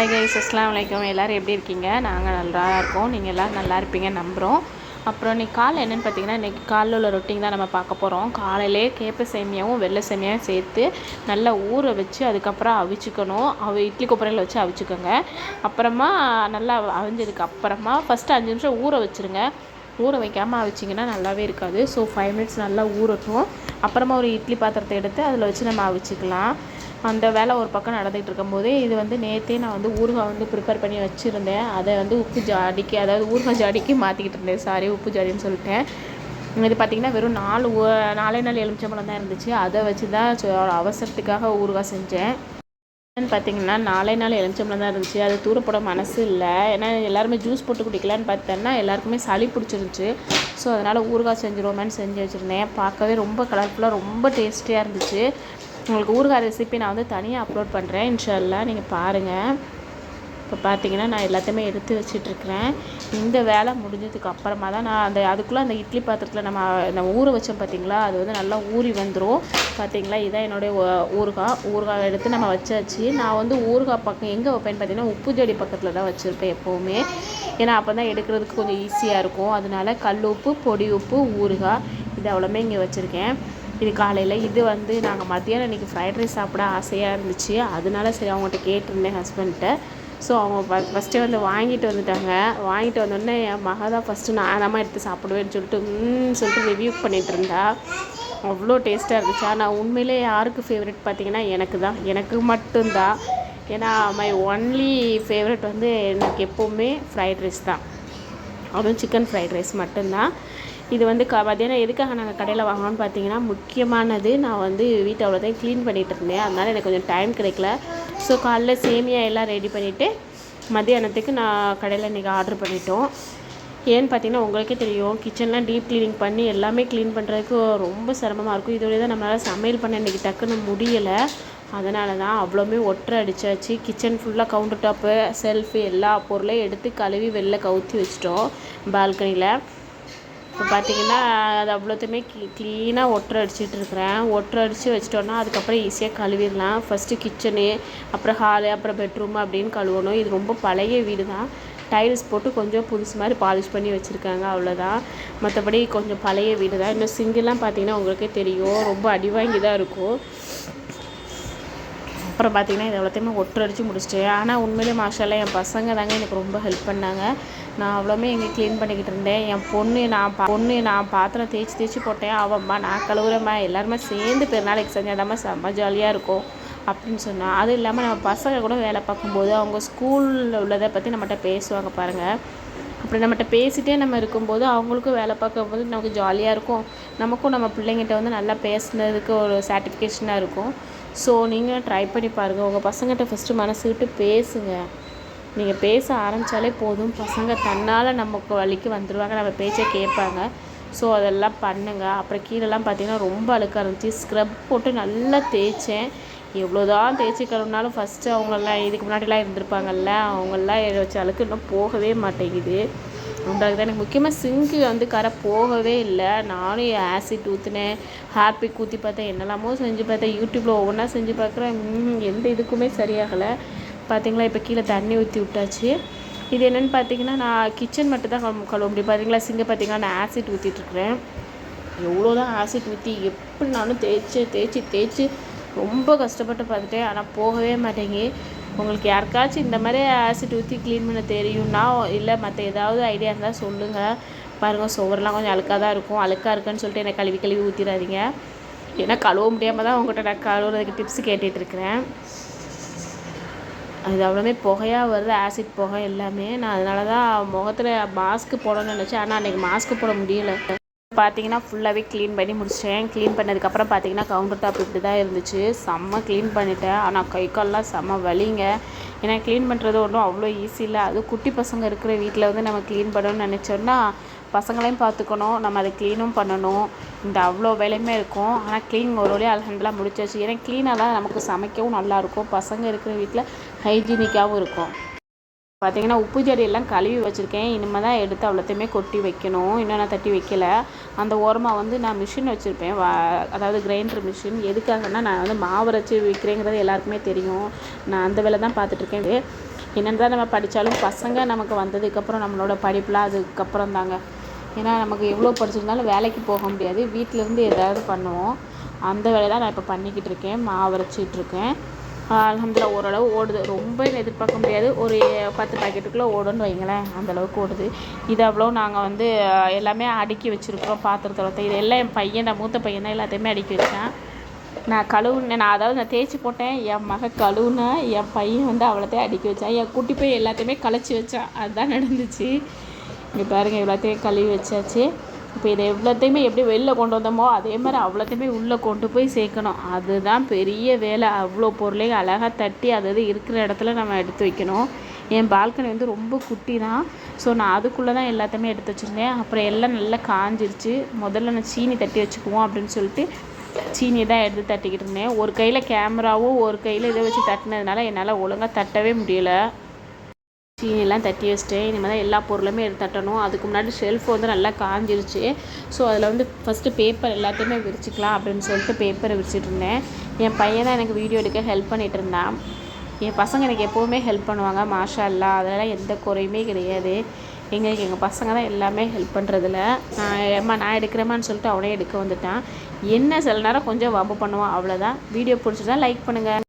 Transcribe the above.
Hi guys, அஸ்ஸலாமு அலைக்கும். எல்லோரும் எப்படி இருக்கீங்க? நாங்கள் நல்லா இருக்கோம். நீங்கள் எல்லோரும் நல்லா இருப்பீங்க நம்புகிறோம். அப்புறம் இன்றைக்கி காலை என்னென்னு பார்த்தீங்கன்னா, இன்றைக்கி காலையில் உள்ள ரொட்டீன் தான் நம்ம பார்க்க போகிறோம். காலையிலே கேப்பை சேமியாவும் வெள்ளை சேமியாவும் சேர்த்து நல்லா ஊற வச்சு அதுக்கப்புறம் அவிச்சிக்கணும். இட்லி கொப்பரையில் வச்சு அவிச்சிக்கோங்க. அப்புறமா நல்லா அவிஞ்சதுக்கு அப்புறமா ஃபஸ்ட்டு 5 நிமிஷம் ஊற வச்சுருங்க. ஊற வைக்காமல் அவிச்சிங்கன்னா நல்லாவே இருக்காது. ஸோ 5 மினிட்ஸ் நல்லா ஊறட்டும். அப்புறமா ஒரு இட்லி பாத்திரத்தை எடுத்து அதில் வச்சு நம்ம அவிச்சிக்கலாம். அந்த வேலை ஒரு பக்கம் நடந்துகிட்டு இருக்கும்போது இது நேற்றே நான் ஊறுகாய் ப்ரிப்பேர் பண்ணி வச்சுருந்தேன். அதை உப்பு ஜாடிக்கு, அதாவது ஊறுகாய் ஜாடிக்கு மாற்றிக்கிட்டு இருந்தேன். சாரி, உப்பு ஜாடின்னு சொல்லிட்டேன். இது பார்த்திங்கன்னா வெறும் 4 எலுமிச்சம்பழம் தான் இருந்துச்சு. அதை வச்சு தான் அவசரத்துக்காக ஊறுகாய் செஞ்சேன். என்னென்னு பார்த்தீங்கன்னா 4 எலுமிச்சம்பழம் தான் இருந்துச்சு. அது தூரப்போட மனசு இல்லை. ஏன்னா எல்லாருமே ஜூஸ் போட்டு குடிக்கலான்னு பார்த்தேன்னா எல்லாருக்குமே சளி பிடிச்சிருந்துச்சு. ஸோ அதனால் ஊறுகாய் செஞ்சுருவோமேன்னு செஞ்சு வச்சுருந்தேன். பார்க்கவே ரொம்ப கலர்ஃபுல்லாக ரொம்ப டேஸ்டியாக இருந்துச்சு. உங்களுக்கு ஊறுகாய் ரெசிபி நான் தனியாக அப்லோட் பண்ணுறேன். இன்ஷா அல்லாஹ் நீங்கள் பாருங்கள். இப்போ பார்த்தீங்கன்னா நான் எல்லாத்தையுமே எடுத்து வச்சிட்ருக்கிறேன். இந்த வேலை முடிஞ்சதுக்கு அப்புறமா தான் நான் அதுக்குள்ளே அந்த இட்லி பாத்திரத்தில் நம்ம ஊற வச்சோம் பார்த்தீங்களா, அது நல்லா ஊறி வந்துடும். பார்த்தீங்களா, இதுதான் என்னுடைய ஊறுகாய் எடுத்து நம்ம வச்சாச்சு. நான் ஊறுகாய் பக்கம் எங்கே வைப்பேன்னு பார்த்தீங்கன்னா உப்பு ஜடி பக்கத்தில் தான் வச்சுருப்பேன் எப்போவுமே. ஏன்னா அப்போ தான் எடுக்கிறதுக்கு கொஞ்சம் ஈஸியாக இருக்கும். அதனால கல் உப்பு, பொடி உப்பு, ஊறுகாய் இது அவ்வளோமே இங்கே வச்சுருக்கேன். இது காலையில். இது நாங்கள் மத்தியானம் இன்றைக்கி ஃப்ரைட் ரைஸ் சாப்பிட ஆசையாக இருந்துச்சு. அதனால சரி அவங்கள்ட்ட கேட்டிருந்தேன் ஹஸ்பண்ட்ட. ஸோ அவங்க ஃபஸ்ட்டே வாங்கிட்டு வந்துட்டாங்க. வாங்கிட்டு வந்தோடனே என் மக தான் ஃபஸ்ட்டு நான் தாம்மா எடுத்து சாப்பிடுவேன்னு சொல்லிட்டு ரிவ்யூ பண்ணிகிட்டு இருந்தா. அவ்வளோ டேஸ்ட்டாக இருந்துச்சு. ஆனால் உண்மையிலே யாருக்கு ஃபேவரெட் பார்த்தீங்கன்னா எனக்கு மட்டும்தான். ஏன்னா மை ஒன்லி ஃபேவரெட் எனக்கு எப்போவுமே ஃப்ரைட் ரைஸ் தான். அதுவும் சிக்கன் ஃப்ரைட் ரைஸ் மட்டும்தான். இது மத்தியானம் எதுக்காக நாங்கள் கடையில் வாங்கினோன்னு பார்த்தீங்கன்னா, முக்கியமானது நான் வீட்டை அவ்வளோதான் க்ளீன் பண்ணிகிட்டு இருந்தேன். அதனால் எனக்கு கொஞ்சம் டைம் கிடைக்கல. ஸோ காலைல சேமியா எல்லாம் ரெடி பண்ணிவிட்டு மத்தியானத்துக்கு நான் கடையில் இன்றைக்கி ஆர்டர் பண்ணிட்டோம். ஏன்னு பார்த்தீங்கன்னா உங்களுக்கே தெரியும், கிச்சன்லாம் டீப் க்ளீனிங் பண்ணி எல்லாமே க்ளீன் பண்ணுறதுக்கு ரொம்ப சிரமமாக இருக்கும். இதோட தான் நம்மளால் சமையல் பண்ண இன்றைக்கி டக்குன்னு முடியலை. அதனால தான் அவ்வளோமே ஒற்றை அடித்தாச்சு. கிச்சன் ஃபுல்லாக கவுண்டர் டாப்பு, செல்ஃபு எல்லா பொருளையும் எடுத்து கழுவி வெளில கவுத்தி வச்சிட்டோம் பால்கனியில். இப்போ பார்த்திங்கன்னா அது அவ்வளோத்தையுமே க்ளீனாக ஒற்றை அடிச்சிட்ருக்கிறேன். ஒற்றை அடித்து வச்சிட்டோன்னா அதுக்கப்புறம் ஈஸியாக கழுவிடலாம். ஃபஸ்ட்டு கிச்சனு, அப்புறம் ஹாலு, அப்புறம் பெட்ரூம் அப்படின்னு கழுவணும். இது ரொம்ப பழைய வீடு தான். டைல்ஸ் போட்டு கொஞ்சம் புதுசு மாதிரி பாலிஷ் பண்ணி வச்சுருக்காங்க, அவ்வளோதான். மற்றபடி கொஞ்சம் பழைய வீடு தான். இன்னும் சிங்கெல்லாம் பார்த்திங்கன்னா உங்களுக்கே தெரியும், ரொம்ப அடிவாங்கி தான் இருக்கும். அப்புறம் பார்த்திங்கன்னா இது எவ்வளோத்தையுமே ஒற்றை அடித்து முடிச்சிட்டேன். ஆனால் உண்மையிலே மாஷாஅல்லாஹ் என் பசங்க தாங்க எனக்கு ரொம்ப ஹெல்ப் பண்ணாங்க. நான் அவ்வளோமே இங்கே க்ளீன் பண்ணிக்கிட்டு இருந்தேன். என் பொண்ணு நான் பாத்திரம் தேய்ச்சி போட்டேன். அவம்மா நான் கழுவுறேம்மா, எல்லாருமே சேர்ந்து பெருநாளைக்கு செஞ்சாதாம்மா செம்ம ஜாலியாக இருக்கும் அப்படின்னு சொன்னான். அதுவும் இல்லாமல் நம்ம பசங்க கூட வேலை பார்க்கும்போது அவங்க ஸ்கூலில் உள்ளதை பற்றி நம்மகிட்ட பேசுவாங்க பாருங்கள். அப்படி நம்மகிட்ட பேசிகிட்டே நம்ம இருக்கும்போது அவங்களுக்கும் வேலை பார்க்கும்போது நமக்கு ஜாலியாக இருக்கும். நமக்கும் நம்ம பிள்ளைங்கிட்ட நல்லா பேசுனதுக்கு ஒரு சாட்டிஃபிகேஷனாக இருக்கும். ஸோ நீங்கள் ட்ரை பண்ணி பாருங்கள். உங்கள் பசங்கள்கிட்ட ஃபஸ்ட்டு மனசு விட்டு பேசுங்க. நீங்கள் பேச ஆரம்பித்தாலே போதும், பசங்க தன்னால் நமக்கு வழிக்கு வந்துடுவாங்க, நம்ம பேச்சை கேட்பாங்க. ஸோ அதெல்லாம் பண்ணுங்கள். அப்புறம் கீழெல்லாம் பார்த்திங்கன்னா ரொம்ப அழுக்காக இருந்துச்சு. ஸ்க்ரப் போட்டு நல்லா தேய்ச்சேன். எவ்வளோதான் தேய்ச்சி கழுவினாலும் ஃபஸ்ட்டு அவங்களெல்லாம் இதுக்கு முன்னாடிலாம் இருந்திருப்பாங்கல்ல, அவங்களெலாம் வச்சு அழுக்கு இன்னும் போகவே மாட்டேங்குது. அதுக்கு தான் எனக்கு முக்கியமாக சிங்க்கு கரை போகவே இல்லை. நானும் ஆசிட் ஊற்றினேன், ஹார்பிக் ஊற்றி பார்த்தேன், என்னெல்லாமோ செஞ்சு பார்த்தேன். யூடியூப்பில் ஒவ்வொன்றா செஞ்சு பார்க்குறேன். எந்த இதுக்குமே சரியாகலை. பார்த்திங்களா, இப்போ கீழே தண்ணி ஊற்றி விட்டாச்சு. இது என்னென்னு பார்த்தீங்கன்னா நான் கிச்சன் மட்டும் தான் கழுவ முடியும். பார்த்தீங்களா, சிங்கை பார்த்திங்கன்னா நான் ஆசிட் ஊற்றிட்டுருக்குறேன். எவ்வளோ தான் ஆசிட் ஊற்றி எப்படி நானும் தேய்ச்சி ரொம்ப கஷ்டப்பட்டு பார்த்துட்டேன். ஆனால் போகவே மாட்டேங்கி. உங்களுக்கு யாருக்காச்சும் இந்த மாதிரி ஆசிட் ஊற்றி க்ளீன் பண்ண தெரியும்னா, இல்லை மற்ற ஏதாவது ஐடியா இருந்தால் சொல்லுங்கள். பாருங்கள், சுவரெலாம் கொஞ்சம் அழுக்காக தான் இருக்கும். அழுக்காக இருக்குன்னு சொல்லிட்டு என்னை கழுவி ஊற்றிடாதீங்க. ஏன்னா கழுவ முடியாமல் தான் உங்கள்கிட்ட நான் கழுவுறதுக்கு டிப்ஸ் கேட்டுட்ருக்கிறேன். அது அவ்வளோமே புகையாக வருது, ஆசிட் புகை எல்லாமே. நான் அதனால தான் முகத்தில் மாஸ்க்கு போடணும்னு நினச்சேன். ஆனால் அன்றைக்கி மாஸ்க்கு போட முடியலை. பார்த்திங்கன்னா ஃபுல்லாகவே க்ளீன் பண்ணி முடிச்சிட்டேன். க்ளீன் பண்ணதுக்கப்புறம் பார்த்திங்கன்னா கவுண்டர் டாப் இப்படி தான் இருந்துச்சு. செம்ம க்ளீன் பண்ணிட்டேன். ஆனால் கை கால்லாம் செம்ம வலிங்க. ஏன்னா க்ளீன் பண்ணுறது ஒன்றும் அவ்வளோ ஈஸி இல்லை. அதுவும் குட்டி பசங்க இருக்கிற வீட்டில் நம்ம க்ளீன் பண்ணணும்னு நினச்சோன்னா பசங்களையும் பார்த்துக்கணும், நம்ம அதை க்ளீனும் பண்ணணும். இந்த அவ்வளோ வேலையுமே இருக்கும். ஆனால் க்ளீன் ஒரு வழியாக அல்ஹம்துலில்லாஹ் முடிச்சாச்சு. ஏன்னா க்ளீனாக தான் நமக்கு சமைக்கவும் நல்லாயிருக்கும். பசங்க இருக்கிற வீட்டில் ஹைஜீனிக்காகவும் இருக்கும். பார்த்திங்கன்னா உப்பு ஜடியெல்லாம் கழுவி வச்சுருக்கேன். இனிமேல் தான் எடுத்து அவ்வளோத்தையுமே கொட்டி வைக்கணும். இன்னும் நான் தட்டி வைக்கலை. அந்த ஓரமாக நான் மிஷின் வச்சுருப்பேன், அதாவது கிரைண்டர் மிஷின். எதுக்காகன்னா நான் மாவு அரைச்சி விற்கிறேங்கிறது எல்லாருக்குமே தெரியும். நான் அந்த வேலை தான் பார்த்துட்ருக்கேன். என்னென்னு தான் நம்ம படித்தாலும் பசங்க நமக்கு வந்ததுக்கப்புறம் நம்மளோட படிப்புலாம் அதுக்கப்புறம் தாங்க. ஏன்னா நமக்கு எவ்வளோ படிச்சிருந்தாலும் வேலைக்கு போக முடியாது, வீட்டிலேருந்து ஏதாவது பண்ணுவோம். அந்த வேலையை தான் நான் இப்போ பண்ணிக்கிட்டு இருக்கேன். மாவு அரைச்சிட்ருக்கேன். அல்ஹம்துலில்லாஹ் ஓரளவு ஓடுது. ரொம்ப எதிர்பார்க்க முடியாது, ஒரு 10 பாக்கெட்டுக்குள்ளே ஓடுன்னு வைங்களேன், அந்தளவுக்கு ஓடுது. இது அவ்வளோ நாங்கள் வந்து எல்லாமே அடுக்கி வச்சுருக்கோம் பாத்திரத்தை. இது எல்லாம் என் பையன் தான், மூத்த பையன் தான் எல்லாத்தையுமே அடுக்கி வச்சேன். நான் கழுவுனேன், நான் தேய்ச்சி போட்டேன். என் மகன் கழுவுனா, என் பையன் வந்து அவ்வளோத்தையும் அடுக்கி வச்சான். என் குட்டி பையன் எல்லாத்தையுமே கலைச்சி வச்சான். அதுதான் நடந்துச்சு. இங்கே பாருங்கள், எல்லாத்தையும் கழுவி வச்சாச்சு. இப்போ இதை எவ்வளோத்தையுமே எப்படி வெளில கொண்டு வந்தோமோ அதே மாதிரி அவ்வளோத்தையுமே உள்ளே கொண்டு போய் சேர்க்கணும். அதுதான் பெரிய வேலை. அவ்வளோ பொருளையும் அழகாக தட்டி அது இருக்கிற இடத்துல நம்ம எடுத்து வைக்கணும். என் பால்கனி வந்து ரொம்ப குட்டி தான். ஸோ நான் அதுக்குள்ளே தான் எல்லாத்தையுமே எடுத்து வச்சுருந்தேன். அப்புறம் எல்லாம் நல்லா காஞ்சிருச்சு. முதல்ல நான் சீனி தட்டி வச்சுக்குவோம் அப்படின்னு சொல்லிட்டு சீனி தான் எடுத்து தட்டிக்கிட்டு இருந்தேன். ஒரு கையில் கேமராவும் ஒரு கையில் இதை வச்சு தட்டினதுனால என்னால் ஒழுங்காக தட்டவே முடியலை. சீனியெல்லாம் தட்டி வச்சிட்டேன். இனிமேல் தான் எல்லா பொருளுமே எடுத்து தட்டணும். அதுக்கு முன்னாடி ஷெல்ஃப் வந்து நல்லா காஞ்சிருச்சு. ஸோ அதில் வந்து ஃபஸ்ட்டு பேப்பர் எல்லாத்தையுமே விரிச்சிக்கலாம் அப்படின்னு சொல்லிட்டு பேப்பரை விரிச்சிட்டு இருந்தேன். என் பையன் தான் எனக்கு வீடியோ எடுக்க ஹெல்ப் பண்ணிகிட்டு இருந்தான். என் பசங்க எனக்கு எப்போவுமே ஹெல்ப் பண்ணுவாங்க, மாஷா அல்லாஹ். அதெல்லாம் எந்த குறையுமே கிடையாது. எங்கள் பசங்க தான் எல்லாமே ஹெல்ப் பண்ணுறதில்ல. நான் எடுக்கிறேம்மான்னு சொல்லிட்டு அவனே எடுக்க வந்துட்டான். என்ன சில நேரம் கொஞ்சம் வம்பு பண்ணுவான், அவ்வளோதான். வீடியோ பிடிச்சிருந்தா லைக் பண்ணுங்கள்.